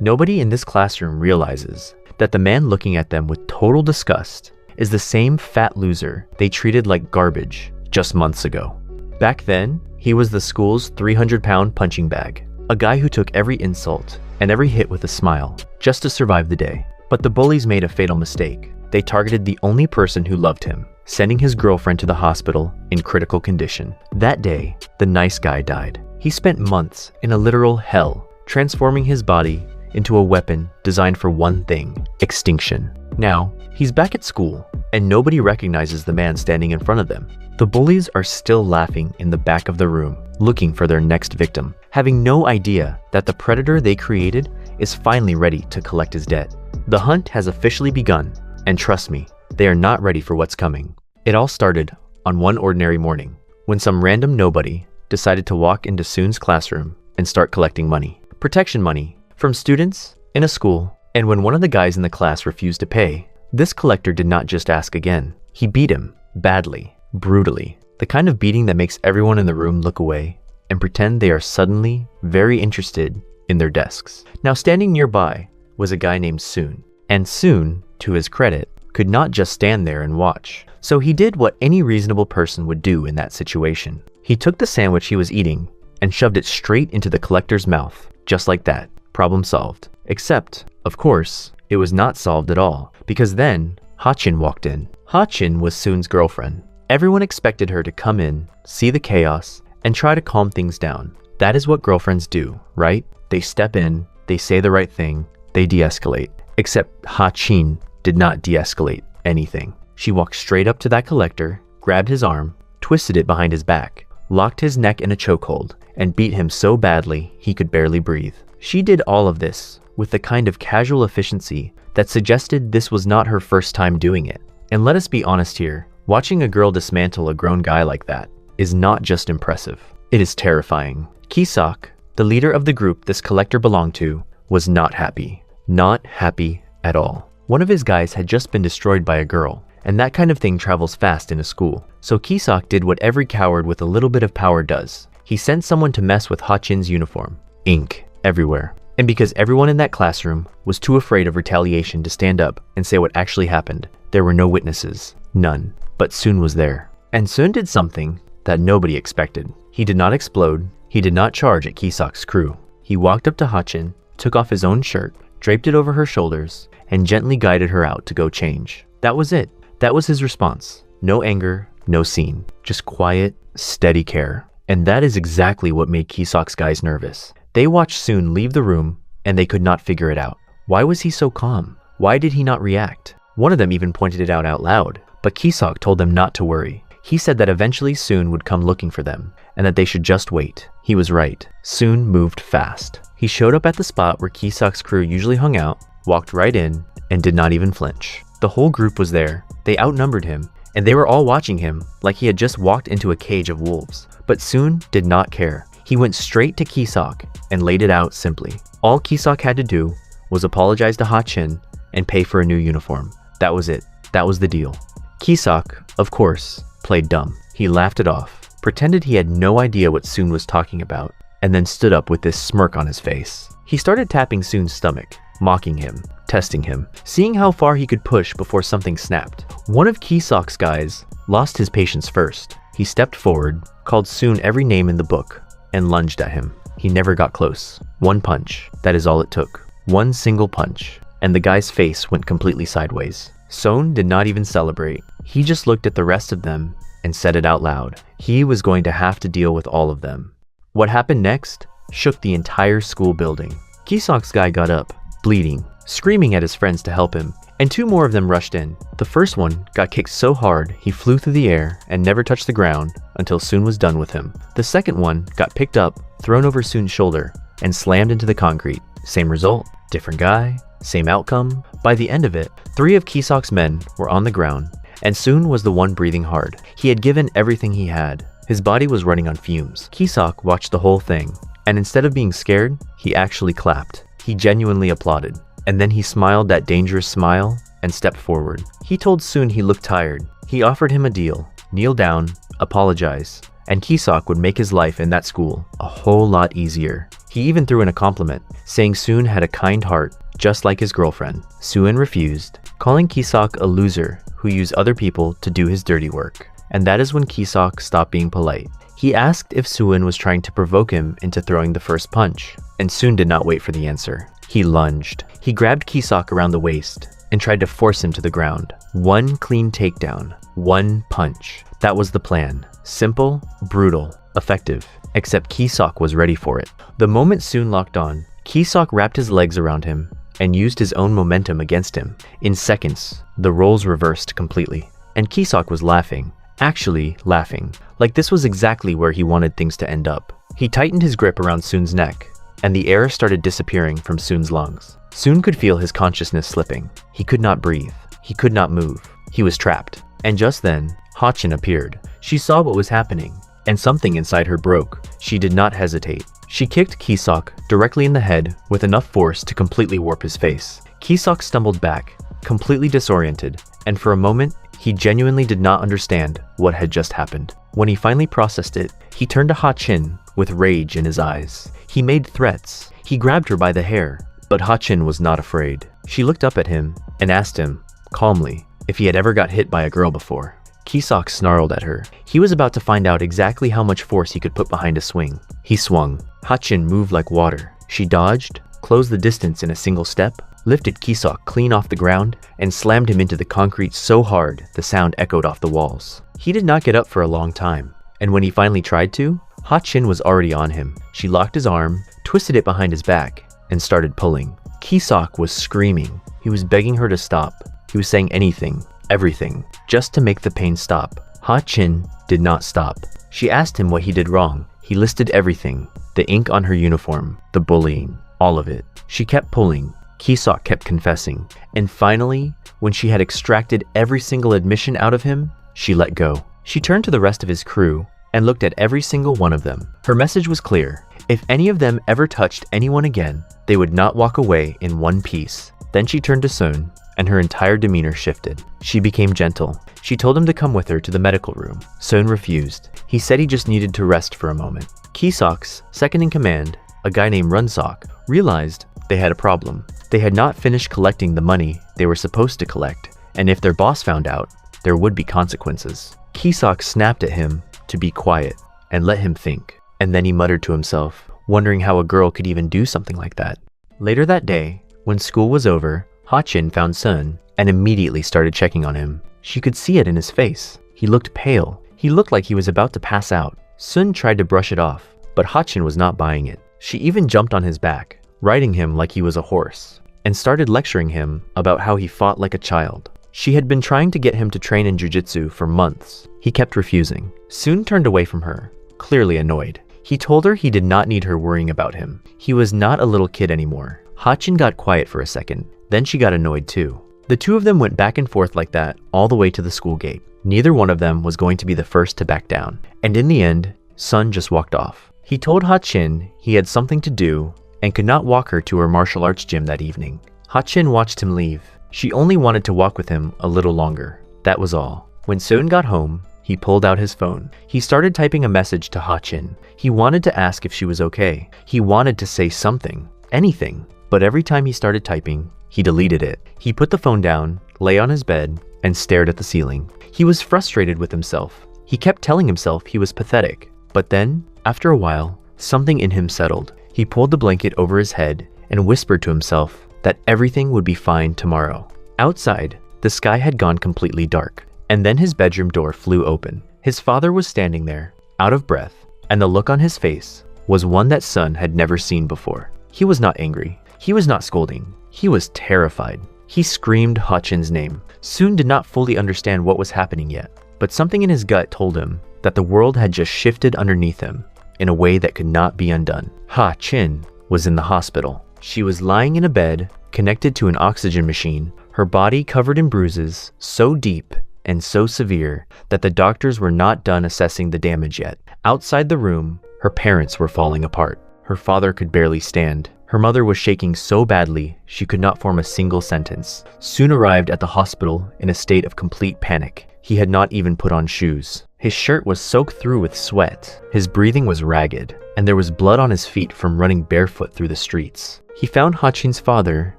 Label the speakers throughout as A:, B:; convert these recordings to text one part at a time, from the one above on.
A: Nobody in this classroom realizes that the man looking at them with total disgust is the same fat loser they treated like garbage just months ago. Back then, he was the school's 300-pound punching bag, a guy who took every insult and every hit with a smile just to survive the day. But the bullies made a fatal mistake. They targeted the only person who loved him, sending his girlfriend to the hospital in critical condition. That day, the nice guy died. He spent months in a literal hell, transforming his body into a weapon designed for one thing: extinction. Now, he's back at school, and nobody recognizes the man standing in front of them. The bullies are still laughing in the back of the room, looking for their next victim, having no idea that the predator they created is finally ready to collect his debt. The hunt has officially begun, and trust me, they are not ready for what's coming. It all started on one ordinary morning, when some random nobody decided to walk into Soon's classroom and start collecting money. Protection money from students in a school, and when one of the guys in the class refused to pay, this collector did not just ask again. He beat him badly, brutally, the kind of beating that makes everyone in the room look away and pretend they are suddenly very interested in their desks. Now, standing nearby was a guy named Soon, and Soon, to his credit, could not just stand there and watch. So he did what any reasonable person would do in that situation. He took the sandwich he was eating and shoved it straight into the collector's mouth, just like that. Problem solved. Except, of course, it was not solved at all, because then Ha-chin walked in. Ha-chin was Soon's girlfriend. Everyone expected her to come in, see the chaos, and try to calm things down. That is what girlfriends do, right? They step in, they say the right thing, they de-escalate. Except Ha-chin did not de-escalate anything. She walked straight up to that collector, grabbed his arm, twisted it behind his back, locked his neck in a chokehold, and beat him so badly he could barely breathe. She did all of this with the kind of casual efficiency that suggested this was not her first time doing it. And let us be honest here, watching a girl dismantle a grown guy like that is not just impressive, it is terrifying. Kisok, the leader of the group this collector belonged to, was not happy. Not happy at all. One of his guys had just been destroyed by a girl, and that kind of thing travels fast in a school. So Kisok did what every coward with a little bit of power does. He sent someone to mess with Ha-chin's uniform. Ink everywhere. And because everyone in that classroom was too afraid of retaliation to stand up and say what actually happened, there were no witnesses. None. But Soon was there. And Soon did something that nobody expected. He did not explode. He did not charge at Kisok's crew. He walked up to Ha-chin, took off his own shirt, draped it over her shoulders, and gently guided her out to go change. That was it. That was his response. No anger, no scene. Just quiet, steady care. And that is exactly what made Kisok's guys nervous. They watched Soon leave the room, and they could not figure it out. Why was he so calm? Why did he not react? One of them even pointed it out loud, but Kisok told them not to worry. He said that eventually Soon would come looking for them, and that they should just wait. He was right. Soon moved fast. He showed up at the spot where Kisok's crew usually hung out, walked right in, and did not even flinch. The whole group was there. They outnumbered him, and they were all watching him like he had just walked into a cage of wolves. But Soon did not care. He went straight to Kisok and laid it out simply. All Kisok had to do was apologize to Ha-chin and pay for a new uniform. That was it. That was the deal. Kisok, of course, played dumb. He laughed it off, pretended he had no idea what Soon was talking about, and then stood up with this smirk on his face. He started tapping Soon's stomach, mocking him, testing him, seeing how far he could push before something snapped. One of Kisok's guys lost his patience first. He stepped forward, called Soon every name in the book, and lunged at him. He never got close. One punch, that is all it took. One single punch, and the guy's face went completely sideways. Soon did not even celebrate. He just looked at the rest of them and said it out loud. He was going to have to deal with all of them. What happened next shook the entire school building. Kisok's guy got up, bleeding, screaming at his friends to help him, and two more of them rushed in. The first one got kicked so hard he flew through the air and never touched the ground until Soon was done with him. The second one got picked up, thrown over Soon's shoulder, and slammed into the concrete. Same result, different guy, same outcome. By the end of it, 3 of Kisok's men were on the ground, and Soon was the one breathing hard. He had given everything he had. His body was running on fumes. Kisok watched the whole thing, and instead of being scared, he actually clapped. He genuinely applauded. And then he smiled that dangerous smile and stepped forward. He told Soon he looked tired. He offered him a deal: kneel down, apologize, and Kisok would make his life in that school a whole lot easier. He even threw in a compliment, saying Soon had a kind heart, just like his girlfriend. Soon refused, calling Kisok a loser who used other people to do his dirty work. And that is when Kisok stopped being polite. He asked if Soon was trying to provoke him into throwing the first punch, and Soon did not wait for the answer. He lunged. He grabbed Kisok around the waist and tried to force him to the ground. One clean takedown, one punch. That was the plan. Simple, brutal, effective. Except Kisok was ready for it. The moment Soon locked on, Kisok wrapped his legs around him and used his own momentum against him. In seconds, the roles reversed completely, and Kisok was laughing. Actually laughing, like this was exactly where he wanted things to end up. He tightened his grip around Soon's neck, and the air started disappearing from Soon's lungs. Soon could feel his consciousness slipping. He could not breathe. He could not move. He was trapped. And just then, Hachin appeared. She saw what was happening, and something inside her broke. She did not hesitate. She kicked Kisok directly in the head with enough force to completely warp his face. Kisok stumbled back, completely disoriented, and for a moment, he genuinely did not understand what had just happened. When he finally processed it, he turned to Hachin with rage in his eyes. He made threats. He grabbed her by the hair, but Hachin was not afraid. She looked up at him and asked him, calmly, if he had ever got hit by a girl before. Kisok snarled at her. He was about to find out exactly how much force he could put behind a swing. He swung. Hachin moved like water. She dodged, closed the distance in a single step, lifted Kisok clean off the ground, and slammed him into the concrete so hard the sound echoed off the walls. He did not get up for a long time, and when he finally tried to, Hachin was already on him. She locked his arm, twisted it behind his back, and started pulling. Kisok was screaming. He was begging her to stop. He was saying anything, everything, just to make the pain stop. Hachin did not stop. She asked him what he did wrong. He listed everything, the ink on her uniform, the bullying, all of it. She kept pulling. Kisok kept confessing, and finally, when she had extracted every single admission out of him, she let go. She turned to the rest of his crew and looked at every single one of them. Her message was clear. If any of them ever touched anyone again, they would not walk away in one piece. Then she turned to Sun, and her entire demeanor shifted. She became gentle. She told him to come with her to the medical room. Sun refused. He said he just needed to rest for a moment. Kisok's second in command, a guy named Runsok, realized they had a problem. They had not finished collecting the money they were supposed to collect, and if their boss found out, there would be consequences. Kisok snapped at him to be quiet and let him think, and then he muttered to himself, wondering how a girl could even do something like that. Later that day, when school was over, Hachin found Sun and immediately started checking on him. She could see it in his face. He looked pale. He looked like he was about to pass out. Sun tried to brush it off, but Hachin was not buying it. She even jumped on his back, riding him like he was a horse, and started lecturing him about how he fought like a child. She had been trying to get him to train in jujitsu for months. He kept refusing. Sun turned away from her, clearly annoyed. He told her he did not need her worrying about him. He was not a little kid anymore. Hachin got quiet for a second. Then she got annoyed too. The two of them went back and forth like that all the way to the school gate. Neither one of them was going to be the first to back down. And in the end, Sun just walked off. He told Hachin he had something to do and could not walk her to her martial arts gym that evening. Hachin watched him leave. She only wanted to walk with him a little longer. That was all. When Sun got home, he pulled out his phone. He started typing a message to Hachin. He wanted to ask if she was okay. He wanted to say something, anything. But every time he started typing, he deleted it. He put the phone down, lay on his bed, and stared at the ceiling. He was frustrated with himself. He kept telling himself he was pathetic. But then, after a while, something in him settled. He pulled the blanket over his head and whispered to himself that everything would be fine tomorrow. Outside, the sky had gone completely dark, and then his bedroom door flew open. His father was standing there, out of breath, and the look on his face was one that Sun had never seen before. He was not angry. He was not scolding. He was terrified. He screamed Hachin's name. Sun did not fully understand what was happening yet, but something in his gut told him that the world had just shifted underneath him in a way that could not be undone. Hachin was in the hospital. She was lying in a bed, connected to an oxygen machine, her body covered in bruises so deep and so severe that the doctors were not done assessing the damage yet. Outside the room, her parents were falling apart. Her father could barely stand. Her mother was shaking so badly she could not form a single sentence. Sun arrived at the hospital in a state of complete panic. He had not even put on shoes. His shirt was soaked through with sweat, his breathing was ragged, and there was blood on his feet from running barefoot through the streets. He found Ha-chin's father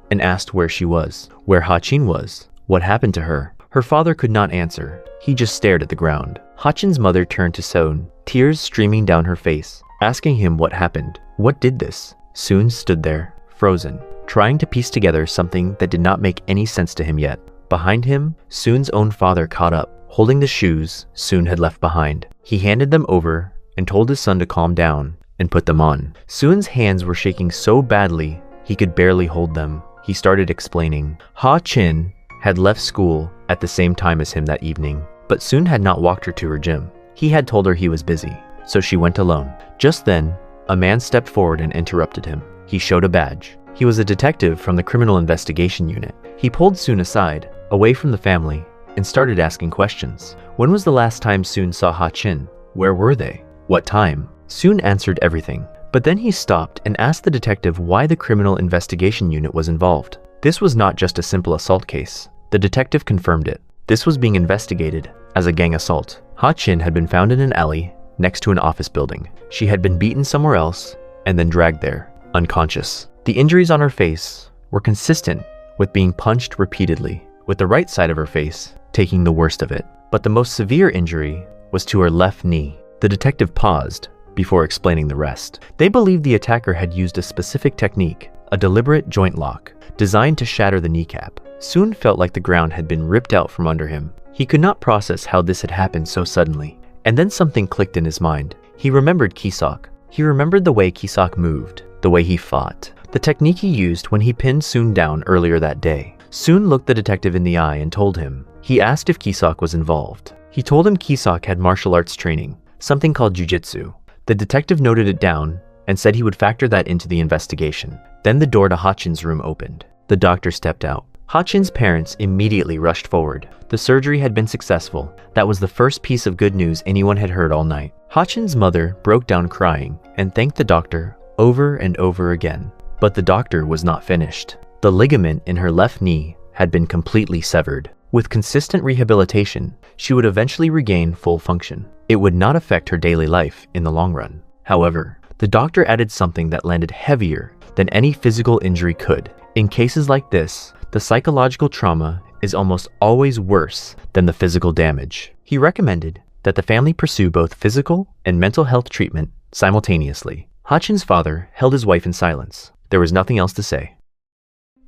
A: and asked where she was, where Ha-chin was, what happened to her. Her father could not answer. He just stared at the ground. Ha-chin's mother turned to Soon, tears streaming down her face, asking him what happened. What did this? Soon stood there, frozen, trying to piece together something that did not make any sense to him yet. Behind him, Soon's own father caught up, holding the shoes Soon had left behind. He handed them over and told his son to calm down and put them on. Soon's hands were shaking so badly he could barely hold them. He started explaining. Ha-chin had left school at the same time as him that evening, but Soon had not walked her to her gym. He had told her he was busy, so she went alone. Just then, a man stepped forward and interrupted him. He showed a badge. He was a detective from the Criminal Investigation Unit. He pulled Soon aside, away from the family, and started asking questions. When was the last time Soon saw Ha-chin? Where were they? What time? Soon answered everything, but then he stopped and asked the detective why the Criminal Investigation Unit was involved. This was not just a simple assault case. The detective confirmed it. This was being investigated as a gang assault. Ha-chin had been found in an alley next to an office building. She had been beaten somewhere else and then dragged there, unconscious. The injuries on her face were consistent with being punched repeatedly, with the right side of her face taking the worst of it. But the most severe injury was to her left knee. The detective paused before explaining the rest. They believed the attacker had used a specific technique, a deliberate joint lock, designed to shatter the kneecap. Soon felt like the ground had been ripped out from under him. He could not process how this had happened so suddenly. And then something clicked in his mind. He remembered Kisok. He remembered the way Kisok moved, the way he fought, the technique he used when he pinned Soon down earlier that day. Soon looked the detective in the eye and told him. He asked if Kisok was involved. He told him Kisok had martial arts training, something called jujitsu. The detective noted it down and said he would factor that into the investigation. Then the door to Ha-chin's room opened. The doctor stepped out. Ha-chin's parents immediately rushed forward. The surgery had been successful. That was the first piece of good news anyone had heard all night. Ha-chin's mother broke down crying and thanked the doctor over and over again. But the doctor was not finished. The ligament in her left knee had been completely severed. With consistent rehabilitation, she would eventually regain full function. It would not affect her daily life in the long run. However, the doctor added something that landed heavier than any physical injury could. In cases like this, the psychological trauma is almost always worse than the physical damage. He recommended that the family pursue both physical and mental health treatment simultaneously. Ha-chin's father held his wife in silence. There was nothing else to say.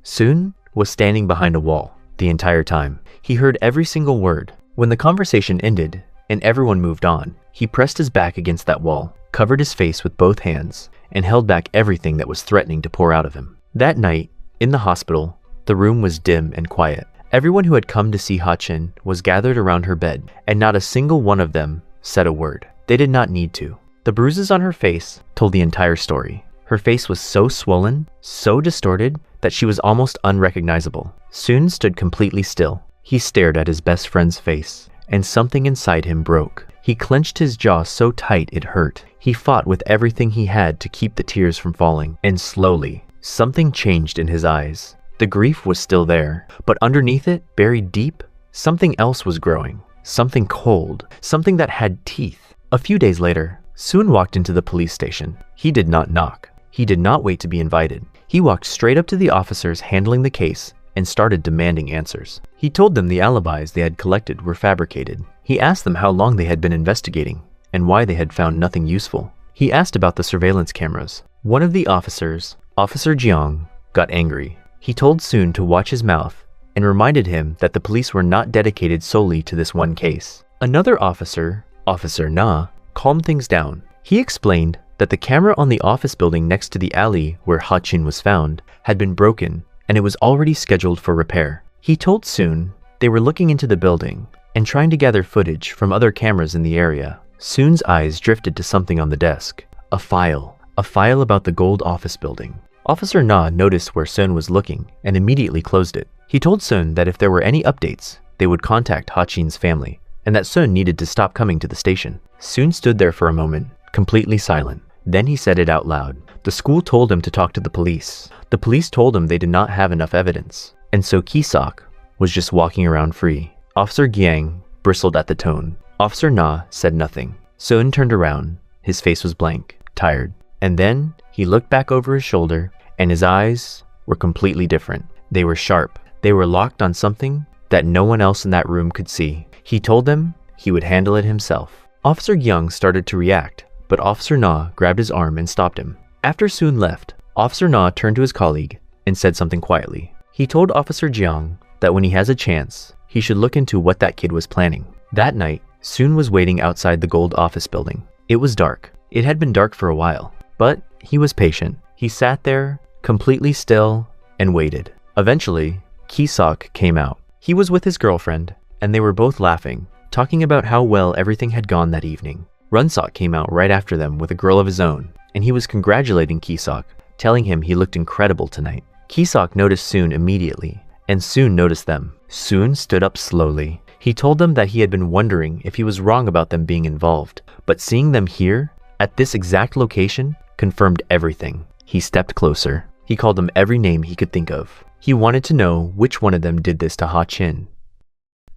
A: Soon was standing behind a wall the entire time. He heard every single word. When the conversation ended and everyone moved on, he pressed his back against that wall, covered his face with both hands, and held back everything that was threatening to pour out of him. That night, in the hospital, the room was dim and quiet. Everyone who had come to see Ha-chin was gathered around her bed, and not a single one of them said a word. They did not need to. The bruises on her face told the entire story. Her face was so swollen, so distorted, that she was almost unrecognizable. Soon stood completely still. He stared at his best friend's face, and something inside him broke. He clenched his jaw so tight it hurt. He fought with everything he had to keep the tears from falling, and slowly, something changed in his eyes. The grief was still there, but underneath it, buried deep, something else was growing. Something cold, something that had teeth. A few days later, Soon walked into the police station. He did not knock. He did not wait to be invited. He walked straight up to the officers handling the case and started demanding answers. He told them the alibis they had collected were fabricated. He asked them how long they had been investigating and why they had found nothing useful. He asked about the surveillance cameras. One of the officers, Officer Jiang, got angry. He told Soon to watch his mouth and reminded him that the police were not dedicated solely to this one case. Another officer, Officer Na, calmed things down. He explained that the camera on the office building next to the alley where Ha-chin was found had been broken and it was already scheduled for repair. He told Soon they were looking into the building and trying to gather footage from other cameras in the area. Soon's eyes drifted to something on the desk. A file about the gold office building. Officer Na noticed where Soon was looking and immediately closed it. He told Soon that if there were any updates, they would contact Ha-chin's family and that Soon needed to stop coming to the station. Soon stood there for a moment, completely silent. Then he said it out loud. The school told him to talk to the police. The police told him they did not have enough evidence, and so Kisok was just walking around free. Officer Gyang bristled at the tone. Officer Na said nothing. Soon turned around. His face was blank, tired. And then he looked back over his shoulder, and his eyes were completely different. They were sharp. They were locked on something that no one else in that room could see. He told them he would handle it himself. Officer Young started to react, but Officer Na grabbed his arm and stopped him. After Soon left, Officer Na turned to his colleague and said something quietly. He told Officer Jiang that when he has a chance, he should look into what that kid was planning. That night, Soon was waiting outside the gold office building. It was dark. It had been dark for a while, but he was patient. He sat there, completely still, and waited. Eventually, Kisok came out. He was with his girlfriend, and they were both laughing, talking about how well everything had gone that evening. Runsok came out right after them with a girl of his own, and he was congratulating Kisok, telling him he looked incredible tonight. Kisok noticed Soon immediately, and Soon noticed them. Soon stood up slowly. He told them that he had been wondering if he was wrong about them being involved, but seeing them here, at this exact location, confirmed everything. He stepped closer. He called them every name he could think of. He wanted to know which one of them did this to Ha Chin.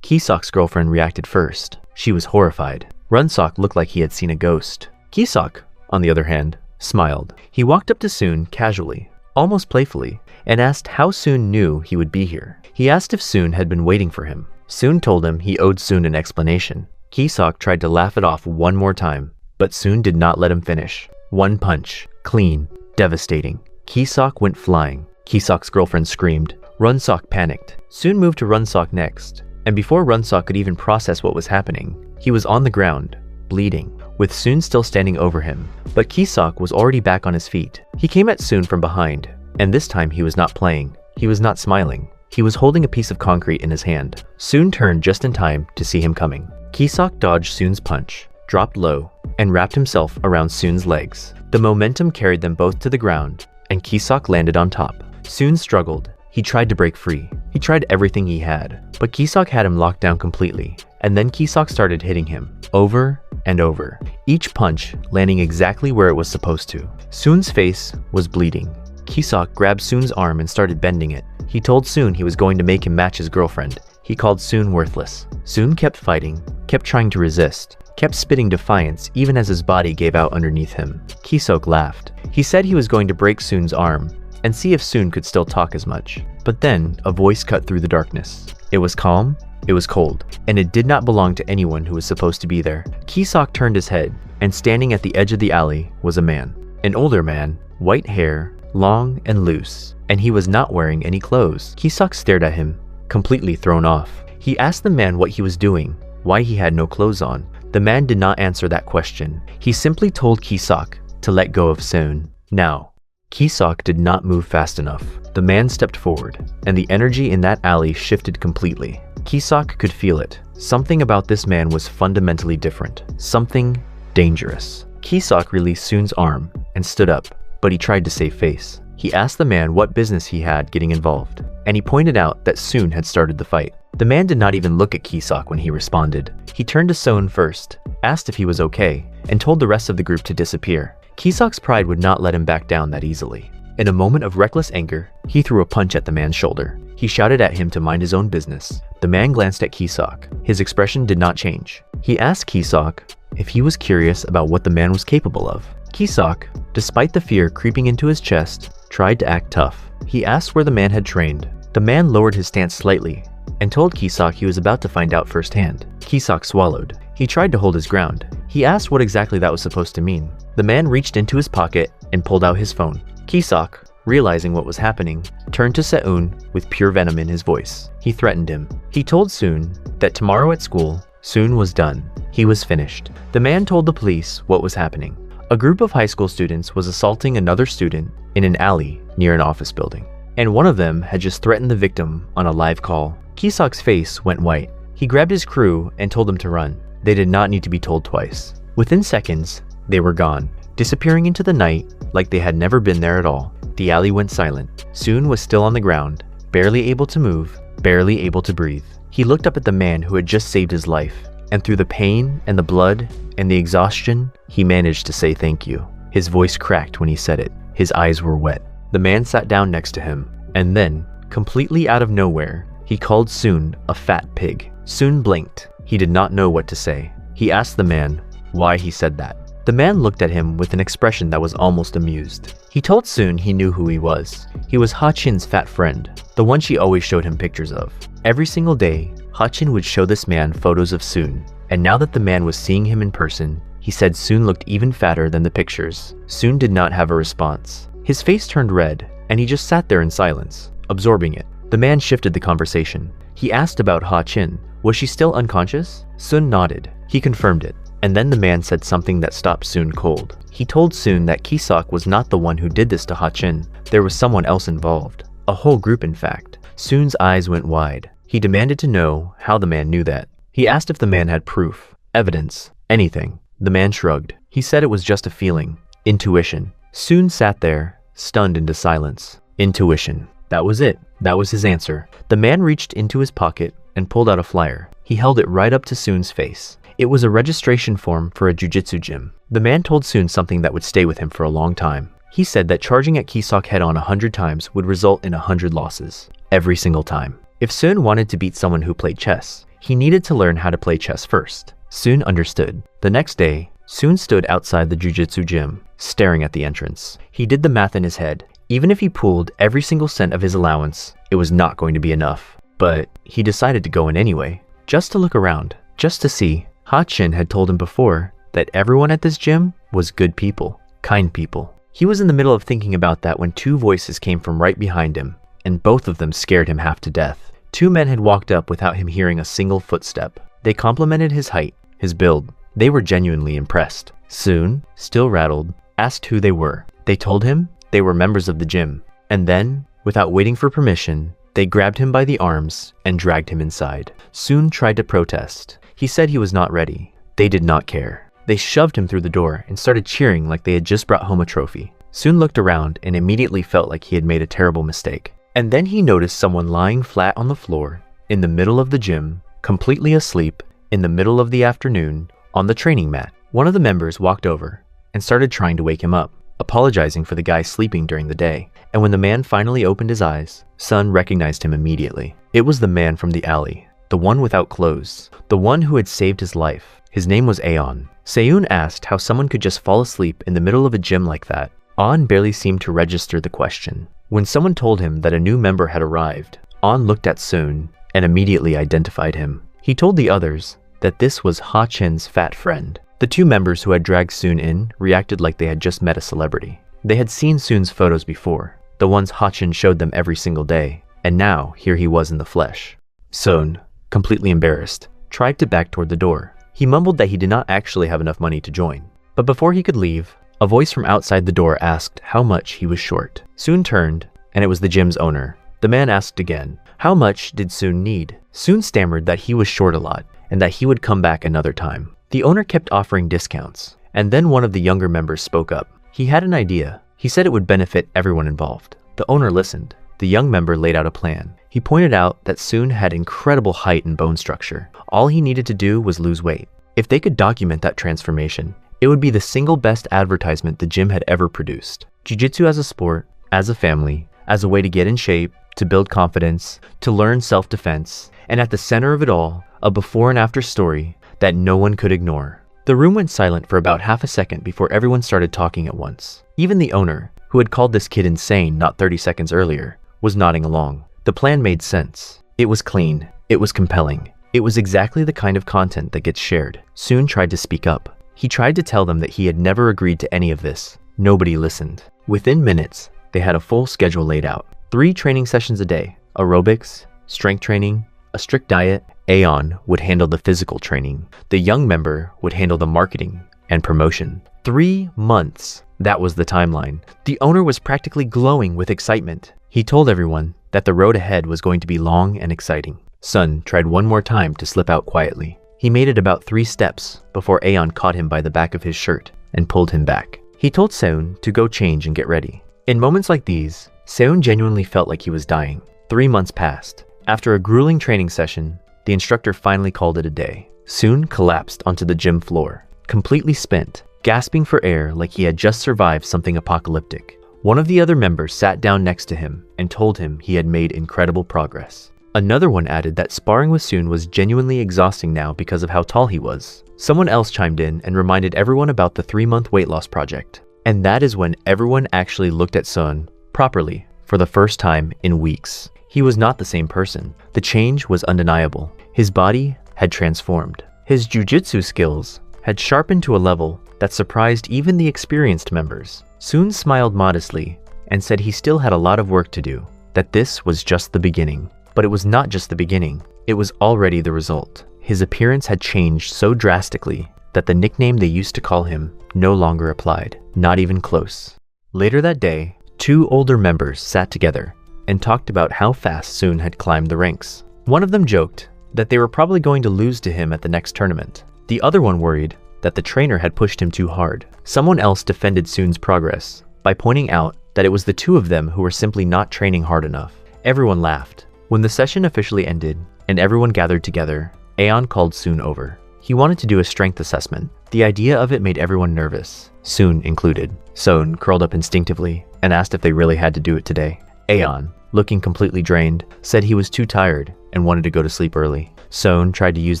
A: Kisok's girlfriend reacted first. She was horrified. Runsok looked like he had seen a ghost. Kisok, on the other hand, smiled. He walked up to Soon casually, almost playfully, and asked how Soon knew he would be here. He asked if Soon had been waiting for him. Soon told him he owed Soon an explanation. Kisok tried to laugh it off one more time, but Soon did not let him finish. One punch, clean, devastating. Kisok went flying. Kisok's girlfriend screamed. Runsok panicked. Soon moved to Runsok next, and before Runsok could even process what was happening, he was on the ground, bleeding, with Soon still standing over him. But Kisok was already back on his feet. He came at Soon from behind, and this time he was not playing. He was not smiling. He was holding a piece of concrete in his hand. Soon turned just in time to see him coming. Kisok dodged Soon's punch, dropped low, and wrapped himself around Soon's legs. The momentum carried them both to the ground, and Kisok landed on top. Soon struggled. He tried to break free. He tried everything he had, but Kisok had him locked down completely. And then Kisok started hitting him, over and over, each punch landing exactly where it was supposed to. Soon's face was bleeding. Kisok grabbed Soon's arm and started bending it. He told Soon he was going to make him match his girlfriend. He called Soon worthless. Soon kept fighting, kept trying to resist, kept spitting defiance even as his body gave out underneath him. Kisok laughed. He said he was going to break Soon's arm and see if Soon could still talk as much. But then a voice cut through the darkness. It was calm, it was cold, and it did not belong to anyone who was supposed to be there. Kisok turned his head, and standing at the edge of the alley was a man. An older man, white hair, long and loose, and he was not wearing any clothes. Kisok stared at him, completely thrown off. He asked the man what he was doing, why he had no clothes on. The man did not answer that question. He simply told Kisok to let go of Soon. Now, Kisok did not move fast enough. The man stepped forward, and the energy in that alley shifted completely. Kisok could feel it. Something about this man was fundamentally different. Something dangerous. Kisok released Soon's arm and stood up, but he tried to save face. He asked the man what business he had getting involved, and he pointed out that Soon had started the fight. The man did not even look at Kisok when he responded. He turned to Soon first, asked if he was okay, and told the rest of the group to disappear. Kisok's pride would not let him back down that easily. In a moment of reckless anger, he threw a punch at the man's shoulder. He shouted at him to mind his own business. The man glanced at Kisok. His expression did not change. He asked Kisok if he was curious about what the man was capable of. Kisok, despite the fear creeping into his chest, tried to act tough. He asked where the man had trained. The man lowered his stance slightly and told Kisok he was about to find out firsthand. Kisok swallowed. He tried to hold his ground. He asked what exactly that was supposed to mean. The man reached into his pocket and pulled out his phone. Kisok, realizing what was happening, turned to Seun with pure venom in his voice. He threatened him. He told Soon that tomorrow at school, Soon was done. He was finished. The man told the police what was happening. A group of high school students was assaulting another student in an alley near an office building, and one of them had just threatened the victim on a live call. Kisok's face went white. He grabbed his crew and told them to run. They did not need to be told twice. Within seconds, they were gone, disappearing into the night like they had never been there at all. The alley went silent. Soon was still on the ground, barely able to move, barely able to breathe. He looked up at the man who had just saved his life, and through the pain and the blood and the exhaustion, he managed to say thank you. His voice cracked when he said it. His eyes were wet. The man sat down next to him, and then, completely out of nowhere, he called Soon a fat pig. Soon blinked. He did not know what to say. He asked the man why he said that. The man looked at him with an expression that was almost amused. He told Soon he knew who he was. He was Ha-Chin's fat friend, the one she always showed him pictures of. Every single day, Ha-Chin would show this man photos of Soon, and now that the man was seeing him in person, he said Soon looked even fatter than the pictures. Soon did not have a response. His face turned red, and he just sat there in silence, absorbing it. The man shifted the conversation. He asked about Ha-Chin. Was she still unconscious? Soon nodded. He confirmed it. And then the man said something that stopped Soon cold. He told Soon that Kisok was not the one who did this to Ha-Chin. There was someone else involved. A whole group, in fact. Soon's eyes went wide. He demanded to know how the man knew that. He asked if the man had proof, evidence, anything. The man shrugged. He said it was just a feeling. Intuition. Soon sat there, stunned into silence. Intuition. That was it. That was his answer. The man reached into his pocket and pulled out a flyer. He held it right up to Soon's face. It was a registration form for a jiu-jitsu gym. The man told Soon something that would stay with him for a long time. He said that charging at Kisok head-on 100 times would result in 100 losses. Every single time. If Soon wanted to beat someone who played chess, he needed to learn how to play chess first. Soon understood. The next day, Soon stood outside the jiu-jitsu gym, staring at the entrance. He did the math in his head. Even if he pooled every single cent of his allowance, it was not going to be enough. But he decided to go in anyway, just to look around, just to see. Ha-Chin had told him before that everyone at this gym was good people, kind people. He was in the middle of thinking about that when two voices came from right behind him, and both of them scared him half to death. Two men had walked up without him hearing a single footstep. They complimented his height, his build. They were genuinely impressed. Soon, still rattled, asked who they were. They told him they were members of the gym. And then, without waiting for permission, they grabbed him by the arms and dragged him inside. Soon tried to protest. He said he was not ready. They did not care. They shoved him through the door and started cheering like they had just brought home a trophy. Soon looked around and immediately felt like he had made a terrible mistake. And then he noticed someone lying flat on the floor, in the middle of the gym, completely asleep, in the middle of the afternoon, on the training mat. One of the members walked over and started trying to wake him up, apologizing for the guy sleeping during the day. And when the man finally opened his eyes, Sun recognized him immediately. It was the man from the alley. The one without clothes. The one who had saved his life. His name was Aeon. Seun asked how someone could just fall asleep in the middle of a gym like that. On barely seemed to register the question. When someone told him that a new member had arrived, On looked at Seun and immediately identified him. He told the others that this was Ha-Chin's fat friend. The two members who had dragged Soon in reacted like they had just met a celebrity. They had seen Soon's photos before, the ones Ha-Chin showed them every single day, and now here he was in the flesh. Soon, completely embarrassed, tried to back toward the door. He mumbled that he did not actually have enough money to join. But before he could leave, a voice from outside the door asked how much he was short. Soon turned, and it was the gym's owner. The man asked again, how much did Soon need? Soon stammered that he was short a lot, and that he would come back another time. The owner kept offering discounts, and then one of the younger members spoke up. He had an idea. He said it would benefit everyone involved. The owner listened. The young member laid out a plan. He pointed out that Soon had incredible height and bone structure. All he needed to do was lose weight. If they could document that transformation, it would be the single best advertisement the gym had ever produced. Jiu-jitsu as a sport, as a family, as a way to get in shape, to build confidence, to learn self-defense, and at the center of it all, a before and after story that no one could ignore. The room went silent for about half a second before everyone started talking at once. Even the owner, who had called this kid insane not 30 seconds earlier, was nodding along. The plan made sense. It was clean. It was compelling. It was exactly the kind of content that gets shared. Soon tried to speak up. He tried to tell them that he had never agreed to any of this. Nobody listened. Within minutes, they had a full schedule laid out. 3 training sessions a day, aerobics, strength training, a strict diet. Aeon would handle the physical training. The young member would handle the marketing and promotion. 3 months. That was the timeline. The owner was practically glowing with excitement. He told everyone that the road ahead was going to be long and exciting. Sun tried one more time to slip out quietly. He made it about 3 steps before Aeon caught him by the back of his shirt and pulled him back. He told Seun to go change and get ready. In moments like these, Seun genuinely felt like he was dying. 3 months passed. After a grueling training session, the instructor finally called it a day. Soon collapsed onto the gym floor, completely spent, gasping for air like he had just survived something apocalyptic. One of the other members sat down next to him and told him he had made incredible progress. Another one added that sparring with Soon was genuinely exhausting now because of how tall he was. Someone else chimed in and reminded everyone about the 3-month weight loss project. And that is when everyone actually looked at Sun properly for the first time in weeks. He was not the same person. The change was undeniable. His body had transformed. His jujitsu skills had sharpened to a level that surprised even the experienced members. Soon smiled modestly and said he still had a lot of work to do, that this was just the beginning. But it was not just the beginning, it was already the result. His appearance had changed so drastically that the nickname they used to call him no longer applied, not even close. Later that day, 2 older members sat together and talked about how fast Soon had climbed the ranks. One of them joked that they were probably going to lose to him at the next tournament. The other one worried that the trainer had pushed him too hard. Someone else defended Soon's progress by pointing out that it was the 2 of them who were simply not training hard enough. Everyone laughed. When the session officially ended and everyone gathered together, Aeon called Soon over. He wanted to do a strength assessment. The idea of it made everyone nervous, Soon included. Soon curled up instinctively and asked if they really had to do it today. Aeon, looking completely drained, said he was too tired and wanted to go to sleep early. Soon tried to use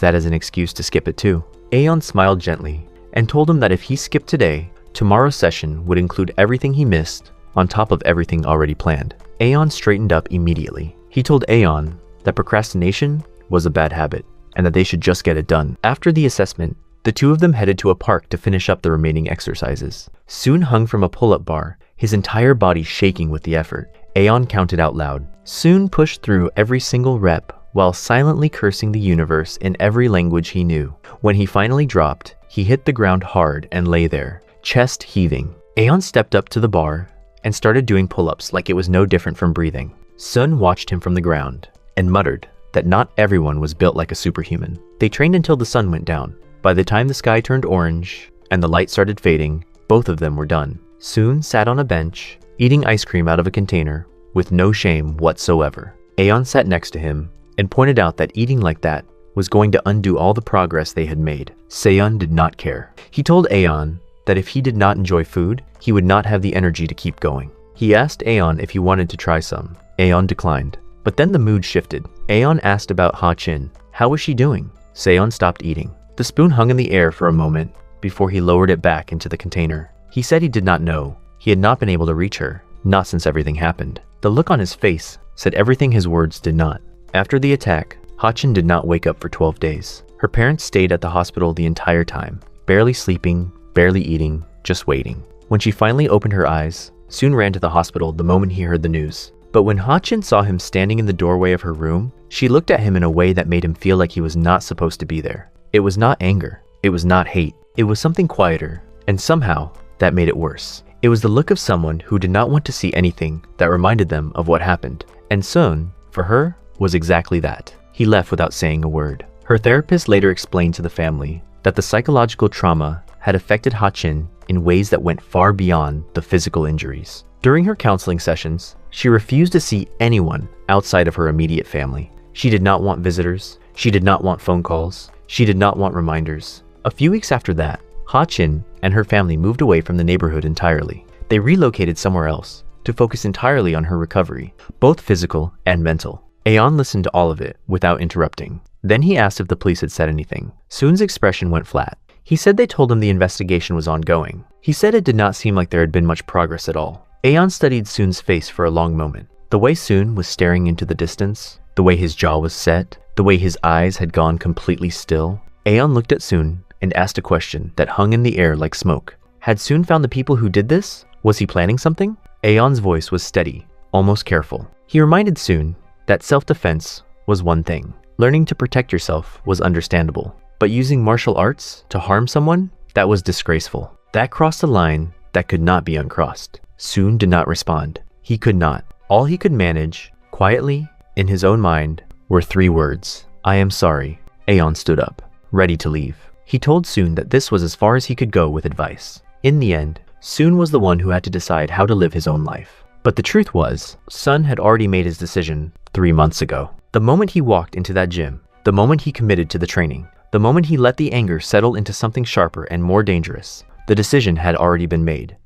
A: that as an excuse to skip it too. Aeon smiled gently and told him that if he skipped today, tomorrow's session would include everything he missed on top of everything already planned. Aeon straightened up immediately. He told Aeon that procrastination was a bad habit and that they should just get it done. After the assessment, the 2 of them headed to a park to finish up the remaining exercises. Soon hung from a pull-up bar, his entire body shaking with the effort. Aeon counted out loud. Soon pushed through every single rep while silently cursing the universe in every language he knew. When he finally dropped, he hit the ground hard and lay there, chest heaving. Aeon stepped up to the bar and started doing pull-ups like it was no different from breathing. Sun watched him from the ground and muttered that not everyone was built like a superhuman. They trained until the sun went down. By the time the sky turned orange and the light started fading, both of them were done. Soon sat on a bench, eating ice cream out of a container with no shame whatsoever. Aeon sat next to him and pointed out that eating like that was going to undo all the progress they had made. Seon did not care. He told Aeon that if he did not enjoy food, he would not have the energy to keep going. He asked Aeon if he wanted to try some. Aeon declined. But then the mood shifted. Aeon asked about Ha Chin. How was she doing? Seon stopped eating. The spoon hung in the air for a moment before he lowered it back into the container. He said he did not know. He had not been able to reach her, not since everything happened. The look on his face said everything his words did not. After the attack, Ha Chin did not wake up for 12 days. Her parents stayed at the hospital the entire time, barely sleeping, barely eating, just waiting. When she finally opened her eyes, Soon ran to the hospital the moment he heard the news. But when Ha Chin saw him standing in the doorway of her room, she looked at him in a way that made him feel like he was not supposed to be there. It was not anger. It was not hate. It was something quieter, and somehow that made it worse. It was the look of someone who did not want to see anything that reminded them of what happened. And Sun, for her, was exactly that. He left without saying a word. Her therapist later explained to the family that the psychological trauma had affected Ha Chin in ways that went far beyond the physical injuries. During her counseling sessions, she refused to see anyone outside of her immediate family. She did not want visitors. She did not want phone calls. She did not want reminders. A few weeks after that, Ha Chin and her family moved away from the neighborhood entirely. They relocated somewhere else to focus entirely on her recovery, both physical and mental. Aeon listened to all of it without interrupting. Then he asked if the police had said anything. Soon's expression went flat. He said they told him the investigation was ongoing. He said it did not seem like there had been much progress at all. Aeon studied Soon's face for a long moment. The way Soon was staring into the distance, the way his jaw was set, the way his eyes had gone completely still. Aeon looked at Soon and asked a question that hung in the air like smoke. Had Soon found the people who did this? Was he planning something? Aeon's voice was steady, almost careful. He reminded Soon that self-defense was one thing. Learning to protect yourself was understandable. But using martial arts to harm someone? That was disgraceful. That crossed a line that could not be uncrossed. Soon did not respond. He could not. All he could manage, quietly, in his own mind, were 3 words. I am sorry. Aeon stood up, ready to leave. He told Soon that this was as far as he could go with advice. In the end, Soon was the one who had to decide how to live his own life. But the truth was, Sun had already made his decision 3 months ago. The moment he walked into that gym, the moment he committed to the training, the moment he let the anger settle into something sharper and more dangerous, the decision had already been made.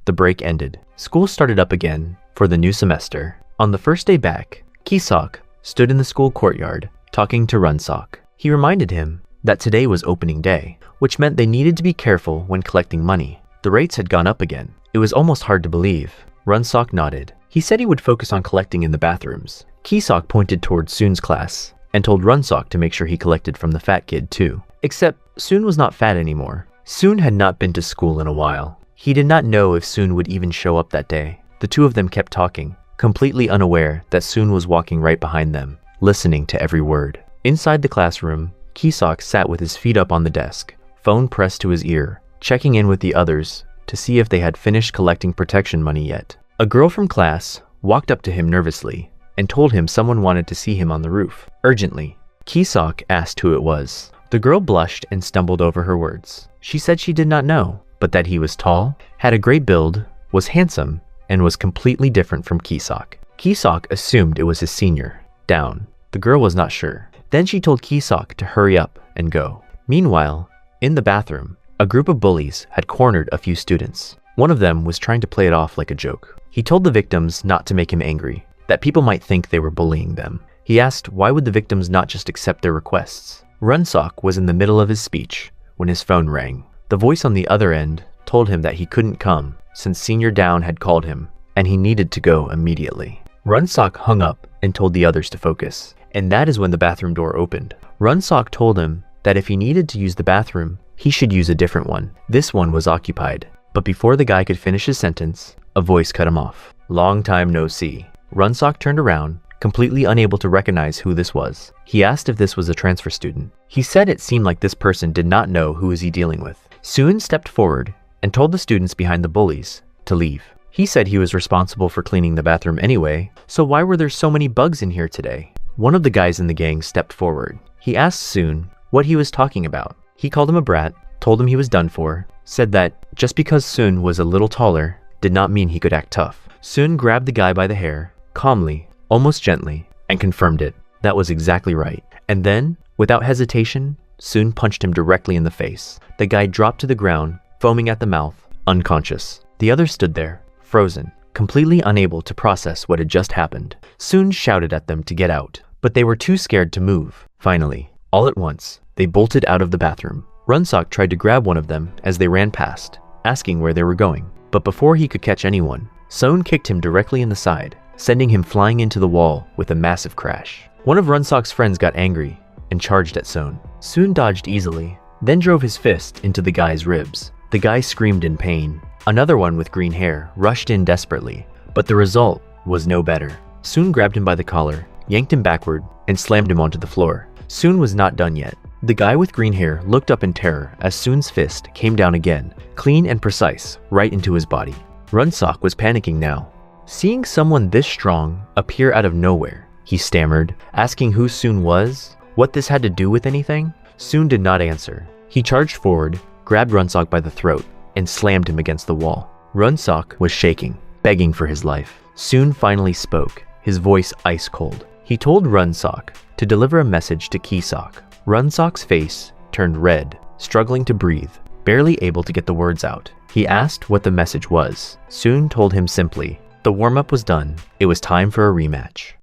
A: The break ended. School started up again for the new semester. On the first day back, Kisok stood in the school courtyard, talking to Runsok. He reminded him that today was opening day, which meant they needed to be careful when collecting money. The rates had gone up again. It was almost hard to believe. Runsok nodded. He said he would focus on collecting in the bathrooms. Kisok pointed towards Soon's class and told Runsok to make sure he collected from the fat kid too. Except Soon was not fat anymore. Soon had not been to school in a while. He did not know if Soon would even show up that day. The two of them kept talking, completely unaware that Soon was walking right behind them, listening to every word. Inside the classroom, Kisok sat with his feet up on the desk, phone pressed to his ear, checking in with the others to see if they had finished collecting protection money yet. A girl from class walked up to him nervously and told him someone wanted to see him on the roof, urgently. Kisok asked who it was. The girl blushed and stumbled over her words. She said she did not know, but that he was tall, had a great build, was handsome, and was completely different from Kisok. Kisok assumed it was his senior. Down. The girl was not sure. Then she told Kisok to hurry up and go. Meanwhile, in the bathroom, a group of bullies had cornered a few students. One of them was trying to play it off like a joke. He told the victims not to make him angry, that people might think they were bullying them. He asked why would the victims not just accept their requests. Runsok was in the middle of his speech when his phone rang. The voice on the other end told him that he couldn't come since Senior Down had called him and he needed to go immediately. Runsok hung up and told the others to focus, and that is when the bathroom door opened. Runsok told him that if he needed to use the bathroom, he should use a different one. This one was occupied, but before the guy could finish his sentence, a voice cut him off. Long time no see. Runsok turned around, completely unable to recognize who this was. He asked if this was a transfer student. He said it seemed like this person did not know who was he dealing with. Soon stepped forward and told the students behind the bullies to leave. He said he was responsible for cleaning the bathroom anyway, so why were there so many bugs in here today? One of the guys in the gang stepped forward. He asked Soon what he was talking about. He called him a brat, told him he was done for, said that just because Soon was a little taller did not mean he could act tough. Soon grabbed the guy by the hair, calmly, almost gently, and confirmed it. That was exactly right. And then, without hesitation, Soon punched him directly in the face. The guy dropped to the ground, foaming at the mouth, unconscious. The others stood there, frozen, completely unable to process what had just happened. Soon shouted at them to get out, but they were too scared to move. Finally, all at once, they bolted out of the bathroom. Runsok tried to grab one of them as they ran past, asking where they were going. But before he could catch anyone, Soon kicked him directly in the side, sending him flying into the wall with a massive crash. One of Runsok's friends got angry and charged at Soon. Soon dodged easily, then drove his fist into the guy's ribs. The guy screamed in pain. Another one with green hair rushed in desperately, but the result was no better. Soon grabbed him by the collar, yanked him backward, and slammed him onto the floor. Soon was not done yet. The guy with green hair looked up in terror as Soon's fist came down again, clean and precise, right into his body. Runsok was panicking now. Seeing someone this strong appear out of nowhere, he stammered, asking who Soon was, what this had to do with anything. Soon did not answer. He charged forward, grabbed Runsok by the throat, and slammed him against the wall. Runsok was shaking, begging for his life. Soon finally spoke, his voice ice cold. He told Runsok to deliver a message to Kisok. Runsok's face turned red, struggling to breathe, barely able to get the words out. He asked what the message was. Soon told him simply, the warm-up was done, it was time for a rematch.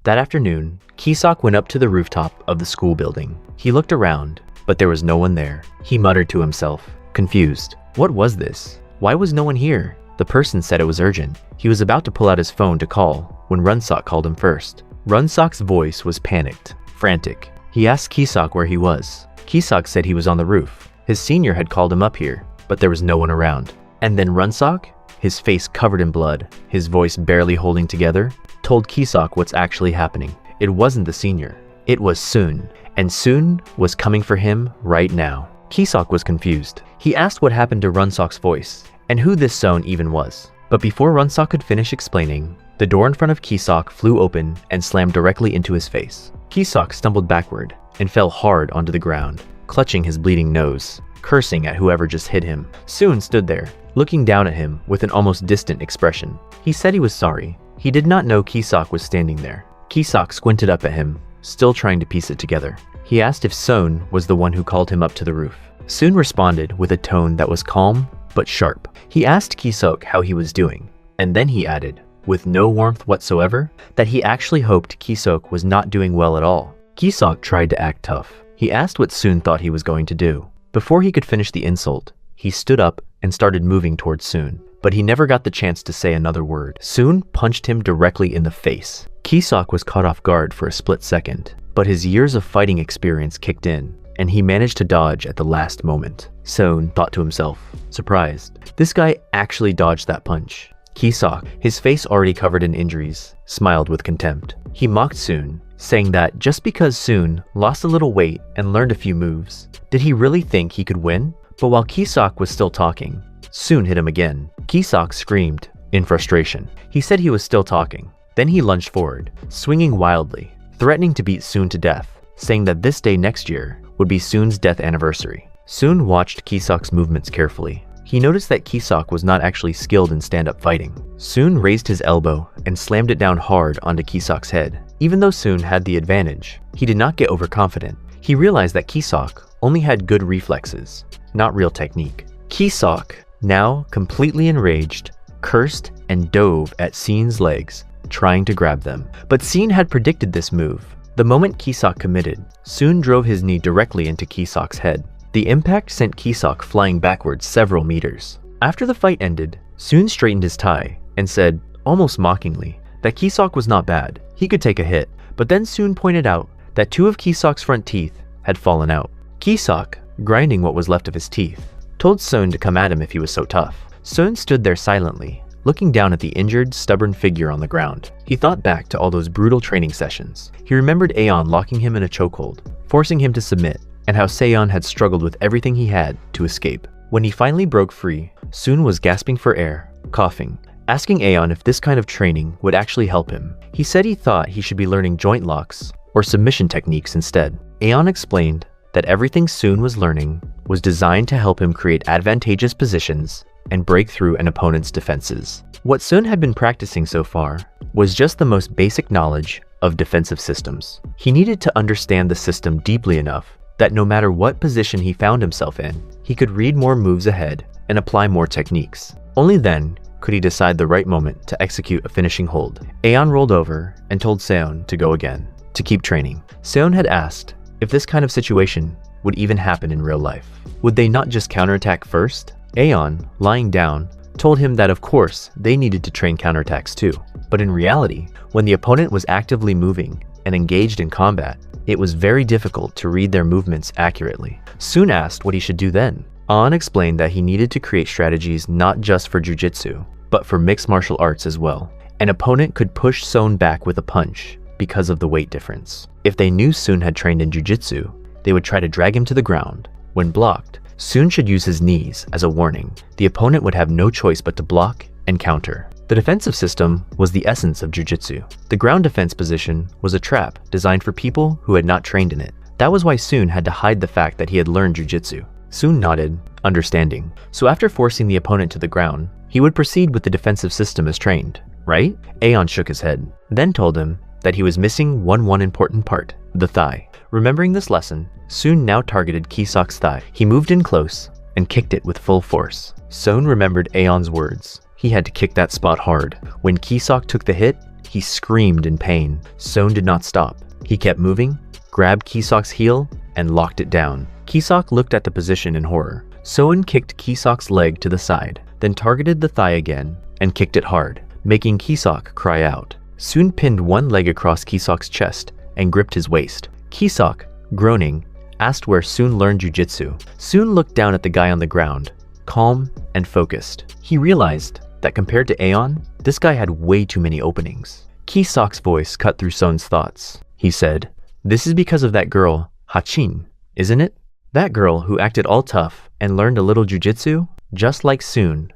A: That afternoon, Kisok went up to the rooftop of the school building. He looked around, but there was no one there. He muttered to himself, confused. What was this? Why was no one here? The person said it was urgent. He was about to pull out his phone to call when Runsok called him first. Runsok's voice was panicked, frantic. He asked Kisok where he was. Kisok said he was on the roof. His senior had called him up here, but there was no one around. And then Runsok, his face covered in blood, his voice barely holding together, told Kisok what's actually happening. It wasn't the senior. It was Soon, and Soon was coming for him right now. Kisok was confused. He asked what happened to Runsok's voice, and who this Soon even was. But before Runsok could finish explaining, the door in front of Kisok flew open and slammed directly into his face. Kisok stumbled backward and fell hard onto the ground, clutching his bleeding nose, cursing at whoever just hit him. Soon stood there, looking down at him with an almost distant expression. He said he was sorry. He did not know Kisok was standing there. Kisok squinted up at him, still trying to piece it together. He asked if Soon was the one who called him up to the roof. Soon responded with a tone that was calm but sharp. He asked Kisok how he was doing, and then he added, with no warmth whatsoever, that he actually hoped Kisok was not doing well at all. Kisok tried to act tough. He asked what Soon thought he was going to do. Before he could finish the insult, he stood up and started moving towards Soon, but he never got the chance to say another word. Soon punched him directly in the face. Kisok was caught off guard for a split second, but his years of fighting experience kicked in, and he managed to dodge at the last moment. Soon thought to himself, surprised, this guy actually dodged that punch. Kisok, his face already covered in injuries, smiled with contempt. He mocked Soon, saying that just because Soon lost a little weight and learned a few moves, did he really think he could win? But while Kisok was still talking, Soon hit him again. Kisok screamed in frustration. He said he was still talking. Then he lunged forward, swinging wildly, threatening to beat Soon to death, saying that this day next year would be Soon's death anniversary. Soon watched Kisok's movements carefully. He noticed that Kisok was not actually skilled in stand-up fighting. Soon raised his elbow and slammed it down hard onto Kisok's head. Even though Soon had the advantage, he did not get overconfident. He realized that Kisok only had good reflexes, not real technique. Kisok, now completely enraged, cursed and dove at Seen's legs, trying to grab them. But Seen had predicted this move. The moment Kisok committed, Soon drove his knee directly into Kisok's head. The impact sent Kisok flying backwards several meters. After the fight ended, Soon straightened his tie and said, almost mockingly, that Kisok was not bad. He could take a hit. But then Soon pointed out that 2 of Kisok's front teeth had fallen out. Kisok, grinding what was left of his teeth, told Soon to come at him if he was so tough. Soon stood there silently, looking down at the injured, stubborn figure on the ground. He thought back to all those brutal training sessions. He remembered Aeon locking him in a chokehold, forcing him to submit, and how Seon had struggled with everything he had to escape. When he finally broke free, Soon was gasping for air, coughing, asking Aeon if this kind of training would actually help him. He said he thought he should be learning joint locks or submission techniques instead. Aeon explained that everything Soon was learning was designed to help him create advantageous positions and break through an opponent's defenses. What Soon had been practicing so far was just the most basic knowledge of defensive systems. He needed to understand the system deeply enough that no matter what position he found himself in, he could read more moves ahead and apply more techniques. Only then could he decide the right moment to execute a finishing hold. Aeon rolled over and told Seon to go again, to keep training. Seon had asked if this kind of situation would even happen in real life. Would they not just counterattack first? Aeon, lying down, told him that of course they needed to train counterattacks too. But in reality, when the opponent was actively moving and engaged in combat, it was very difficult to read their movements accurately. Soon asked what he should do then. An explained that he needed to create strategies not just for jujitsu, but for mixed martial arts as well. An opponent could push Soon back with a punch because of the weight difference. If they knew Soon had trained in jujitsu, they would try to drag him to the ground. When blocked, Soon should use his knees as a warning. The opponent would have no choice but to block and counter. The defensive system was the essence of jujitsu. The ground defense position was a trap designed for people who had not trained in it. That was why Soon had to hide the fact that he had learned jujitsu. Soon nodded, understanding. So after forcing the opponent to the ground, he would proceed with the defensive system as trained, right? Aeon shook his head, then told him that he was missing one important part, the thigh. Remembering this lesson, Soon now targeted Kisok's thigh. He moved in close and kicked it with full force. Soon remembered Aeon's words. He had to kick that spot hard. When Kisok took the hit, he screamed in pain. Soon did not stop. He kept moving, grabbed Kisok's heel, and locked it down. Kisok looked at the position in horror. Soon kicked Kisok's leg to the side, then targeted the thigh again and kicked it hard, making Kisok cry out. Soon pinned one leg across Kisok's chest and gripped his waist. Kisok, groaning, asked where Soon learned jujitsu. Soon looked down at the guy on the ground, calm and focused. He realized that compared to Aeon, this guy had way too many openings. Kisok's voice cut through Soon's thoughts. He said, "This is because of that girl, Hachin, isn't it? That girl who acted all tough and learned a little jujitsu, just like Soon."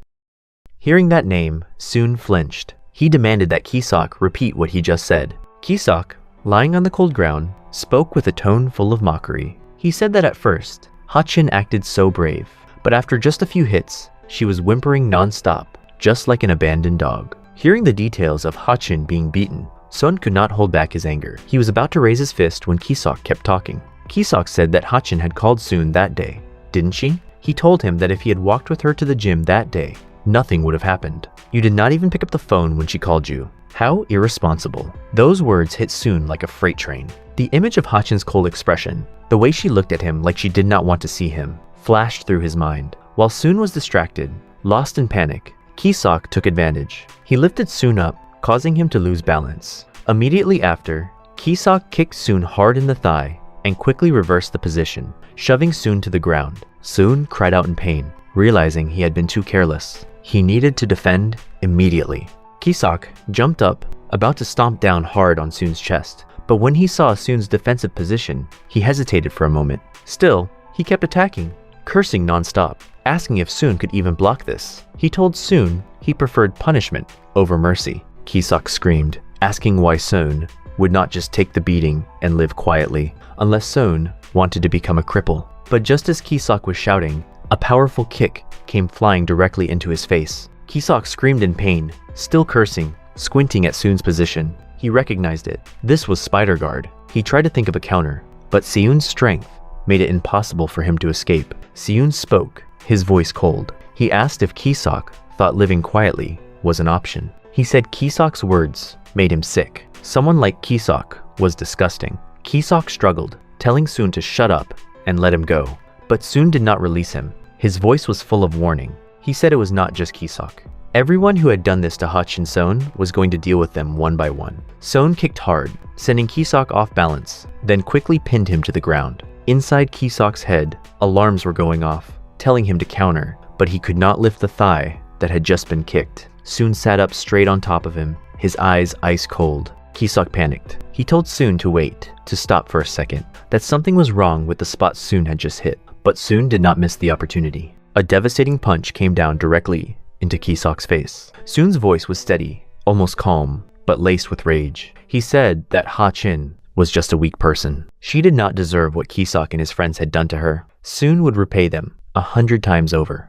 A: Hearing that name, Soon flinched. He demanded that Kisok repeat what he just said. Kisok, lying on the cold ground, spoke with a tone full of mockery. He said that at first, Hachin acted so brave, but after just a few hits, she was whimpering non-stop, just like an abandoned dog. Hearing the details of Hachin being beaten, Soon could not hold back his anger. He was about to raise his fist when Kisok kept talking. Kisok said that Hachin had called Soon that day, didn't she? He told him that if he had walked with her to the gym that day, nothing would have happened. You did not even pick up the phone when she called you. How irresponsible. Those words hit Soon like a freight train. The image of Hachin's cold expression, the way she looked at him like she did not want to see him, flashed through his mind. While Soon was distracted, lost in panic, Kisok took advantage. He lifted Soon up, causing him to lose balance. Immediately after, Kisok kicked Soon hard in the thigh and quickly reversed the position, shoving Soon to the ground. Soon cried out in pain, realizing he had been too careless. He needed to defend immediately. Kisok jumped up, about to stomp down hard on Soon's chest, but when he saw Soon's defensive position, he hesitated for a moment. Still, he kept attacking, cursing non-stop, asking if Soon could even block this. He told Soon he preferred punishment over mercy. Kisok screamed, asking why Soon would not just take the beating and live quietly, unless Soon wanted to become a cripple. But just as Kisok was shouting, a powerful kick came flying directly into his face. Kisok screamed in pain, still cursing, squinting at Soon's position. He recognized it. This was Spider Guard. He tried to think of a counter, but Seun's strength made it impossible for him to escape. Seun spoke, his voice cold. He asked if Kisok thought living quietly was an option. He said Kisok's words made him sick. Someone like Kisok was disgusting. Kisok struggled, telling Soon to shut up and let him go. But Soon did not release him. His voice was full of warning. He said it was not just Kisok. Everyone who had done this to Hutch and Soun was going to deal with them one by one. Soun kicked hard, sending Kisok off balance, then quickly pinned him to the ground. Inside Kisok's head, alarms were going off, telling him to counter, but he could not lift the thigh that had just been kicked. Soun sat up straight on top of him, his eyes ice cold. Kisok panicked. He told Soun to wait, to stop for a second, that something was wrong with the spot Soun had just hit. But Soun did not miss the opportunity. A devastating punch came down directly into Kisok's face. Soon's voice was steady, almost calm, but laced with rage. He said that Ha-chin was just a weak person. She did not deserve what Kisok and his friends had done to her. Soon would repay them 100 times over.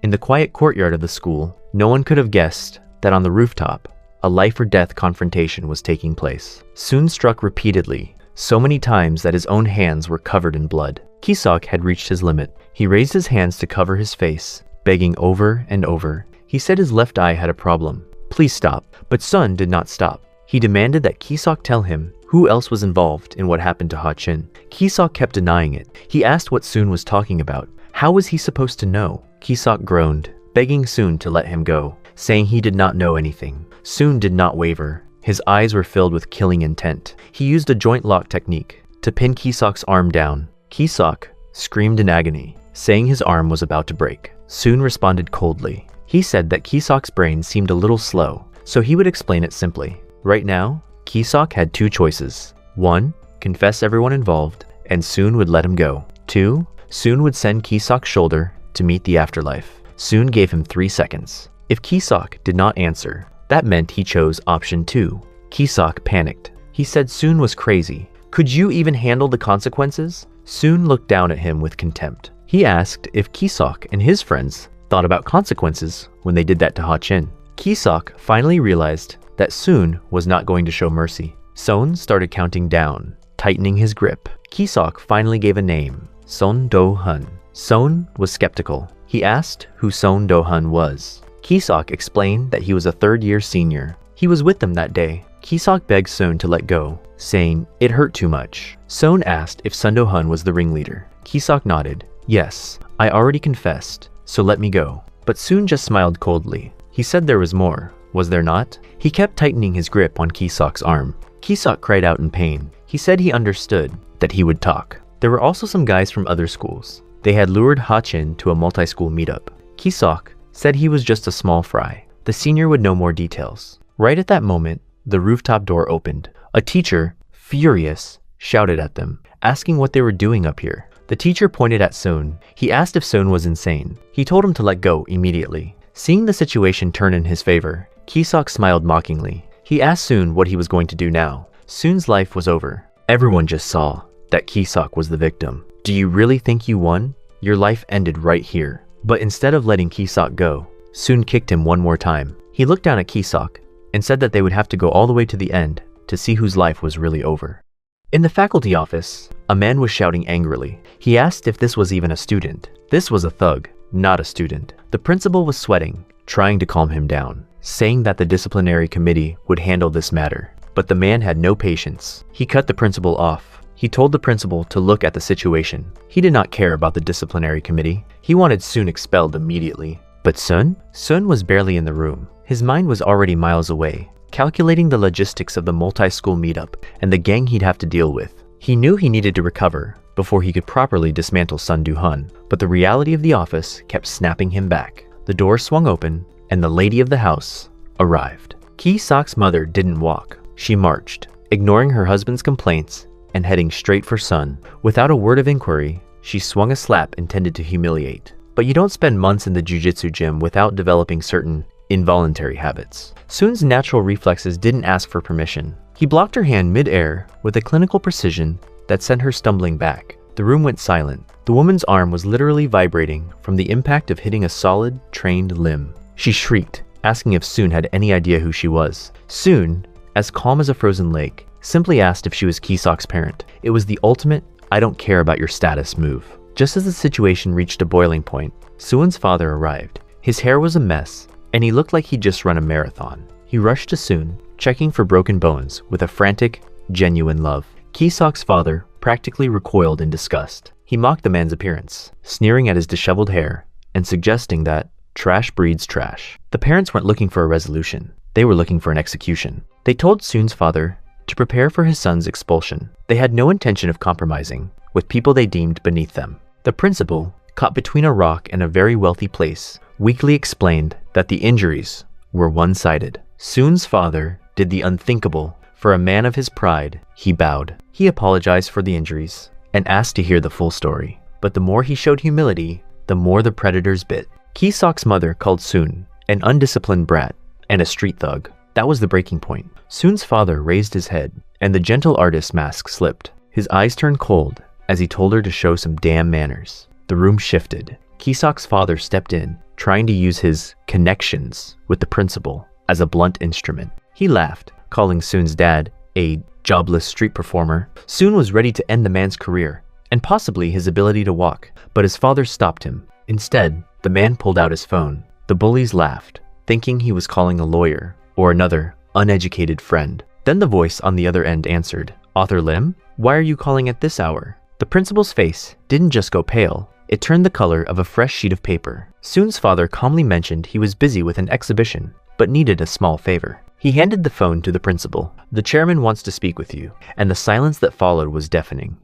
A: In the quiet courtyard of the school, no one could have guessed that on the rooftop, a life or death confrontation was taking place. Soon struck repeatedly, so many times that his own hands were covered in blood. Kisok had reached his limit. He raised his hands to cover his face, begging over and over. He said his left eye had a problem. Please stop. But Sun did not stop. He demanded that Kisok tell him who else was involved in what happened to Ha-chin. Kisok kept denying it. He asked what Soon was talking about. How was he supposed to know? Kisok groaned, begging Soon to let him go, saying he did not know anything. Soon did not waver. His eyes were filled with killing intent. He used a joint lock technique to pin Kisok's arm down. Kisok screamed in agony, saying his arm was about to break. Soon responded coldly. He said that Kisok's brain seemed a little slow, so he would explain it simply. Right now, Kisok had two choices. 1. Confess everyone involved, and Soon would let him go. 2. Soon would send Kisok's shoulder to meet the afterlife. Soon gave him 3 seconds. If Kisok did not answer, that meant he chose option 2. Kisok panicked. He said Soon was crazy. Could you even handle the consequences? Soon looked down at him with contempt. He asked if Kisok and his friends thought about consequences when they did that to Ha-chin. Kisok finally realized that Soon was not going to show mercy. Soun started counting down, tightening his grip. Kisok finally gave a name, Son Do-hun. Soun was skeptical. He asked who Son Do-hun was. Kisok explained that he was a third-year senior. He was with them that day. Kisok begged Soun to let go, saying it hurt too much. Soun asked if Son Do-hun was the ringleader. Kisok nodded. Yes, I already confessed, so let me go. But Soun just smiled coldly. He said there was more, was there not? He kept tightening his grip on Kisok's arm. Kisok cried out in pain. He said he understood that he would talk. There were also some guys from other schools. They had lured Ha-chin to a multi-school meetup. Kisok said he was just a small fry. The senior would know more details. Right at that moment, the rooftop door opened. A teacher, furious, shouted at them, asking what they were doing up here. The teacher pointed at Soun. He asked if Soun was insane. He told him to let go immediately. Seeing the situation turn in his favor, Kisok smiled mockingly. He asked Soun what he was going to do now. Soun's life was over. Everyone just saw that Kisok was the victim. Do you really think you won? Your life ended right here. But instead of letting Kisok go, Soun kicked him one more time. He looked down at Kisok and said that they would have to go all the way to the end to see whose life was really over. In the faculty office, a man was shouting angrily. He asked if this was even a student. This was a thug. not a student. The principal was sweating, trying to calm him down, saying that the disciplinary committee would handle this matter. But the man had no patience. He cut the principal off. He told the principal to look at the situation. He did not care about the disciplinary committee. He wanted Sun expelled immediately. But Sun was barely in the room. His mind was already miles away, calculating the logistics of the multi-school meetup and the gang he'd have to deal with. He knew he needed to recover before he could properly dismantle Sun Du-hun, but the reality of the office kept snapping him back. The door swung open, and the lady of the house arrived. Ki-Sok's mother didn't walk. She marched, ignoring her husband's complaints and heading straight for Sun. Without a word of inquiry, she swung a slap intended to humiliate. But you don't spend months in the jiu-jitsu gym without developing certain involuntary habits. Sun's natural reflexes didn't ask for permission. He blocked her hand mid-air with a clinical precision that sent her stumbling back. The room went silent. The woman's arm was literally vibrating from the impact of hitting a solid, trained limb. She shrieked, asking if Sun had any idea who she was. Sun, as calm as a frozen lake, simply asked if she was Ki-Sok's parent. It was the ultimate, I don't care about your status move. Just as the situation reached a boiling point, Sun's father arrived. His hair was a mess, and he looked like he'd just run a marathon. He rushed to Sun, checking for broken bones with a frantic, genuine love. Ki-Sok's father practically recoiled in disgust. He mocked the man's appearance, sneering at his disheveled hair and suggesting that trash breeds trash. The parents weren't looking for a resolution. They were looking for an execution. They told Sun's father to prepare for his son's expulsion. They had no intention of compromising with people they deemed beneath them. The principal, caught between a rock and a very wealthy place, weakly explained that the injuries were one-sided. Sun's father did the unthinkable. For a man of his pride, he bowed. He apologized for the injuries and asked to hear the full story. But the more he showed humility, the more the predators bit. Ki-Sok's mother called Sun an undisciplined brat and a street thug. That was the breaking point. Sun's father raised his head, and the gentle artist's mask slipped. His eyes turned cold as he told her to show some damn manners. The room shifted. Ki-Sok's father stepped in, trying to use his connections with the principal as a blunt instrument. He laughed, calling Sun's dad a jobless street performer. Sun was ready to end the man's career, and possibly his ability to walk, but his father stopped him. Instead, the man pulled out his phone. The bullies laughed, thinking he was calling a lawyer or another uneducated friend. Then the voice on the other end answered, "Author Lim? Why are you calling at this hour?" The principal's face didn't just go pale. It turned the color of a fresh sheet of paper. Sun's father calmly mentioned he was busy with an exhibition, but needed a small favor. He handed the phone to the principal. "The chairman wants to speak with you," and the silence that followed was deafening.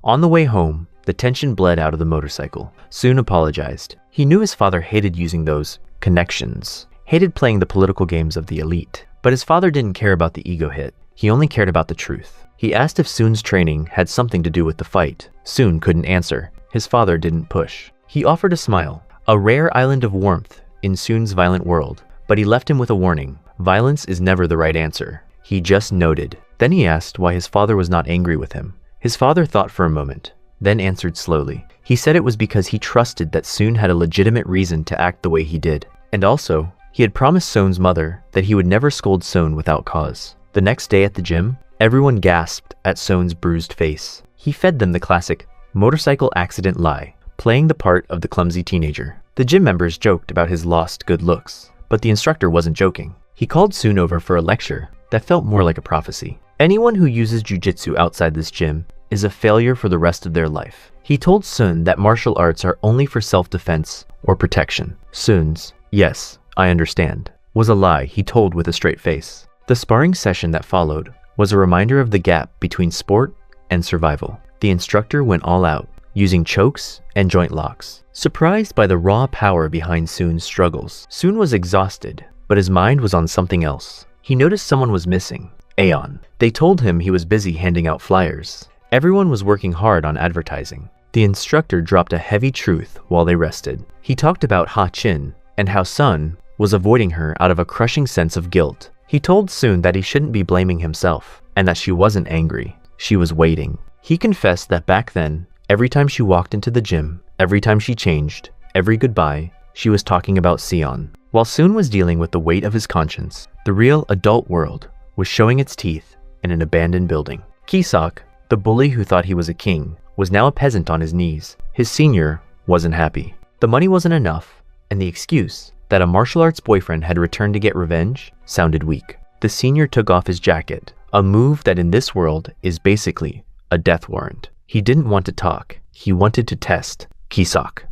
A: On the way home, the tension bled out of the motorcycle. Sun apologized. He knew his father hated using those connections, hated playing the political games of the elite. But his father didn't care about the ego hit. He only cared about the truth. He asked if Sun's training had something to do with the fight. Sun couldn't answer. His father didn't push. He offered a smile, a rare island of warmth in Sun's violent world, but he left him with a warning. Violence is never the right answer. He just noted. Then he asked why his father was not angry with him. His father thought for a moment, then answered slowly. He said it was because he trusted that Sun had a legitimate reason to act the way he did. And also, he had promised Sun's mother that he would never scold Sun without cause. The next day at the gym, everyone gasped at Sun's bruised face. He fed them the classic motorcycle accident lie, playing the part of the clumsy teenager. The gym members joked about his lost good looks, but the instructor wasn't joking. He called Sun over for a lecture that felt more like a prophecy. Anyone who uses jiu-jitsu outside this gym is a failure for the rest of their life. He told Sun that martial arts are only for self-defense or protection. Sun's, "Yes, I understand," was a lie he told with a straight face. The sparring session that followed was a reminder of the gap between sport and survival. The instructor went all out, using chokes and joint locks. Surprised by the raw power behind Sun's struggles, Sun was exhausted, but his mind was on something else. He noticed someone was missing, Aeon. They told him he was busy handing out flyers. Everyone was working hard on advertising. The instructor dropped a heavy truth while they rested. He talked about Ha-Chin and how Sun was avoiding her out of a crushing sense of guilt. He told Sun that he shouldn't be blaming himself and that she wasn't angry. She was waiting. He confessed that back then, every time she walked into the gym, every time she changed, every goodbye, she was talking about Sion. While Sun was dealing with the weight of his conscience, the real adult world was showing its teeth in an abandoned building. Ki-Sok, the bully who thought he was a king, was now a peasant on his knees. His senior wasn't happy. The money wasn't enough, and the excuse that a martial arts boyfriend had returned to get revenge sounded weak. The senior took off his jacket, a move that in this world is basically a death warrant. He didn't want to talk, he wanted to test Kisok.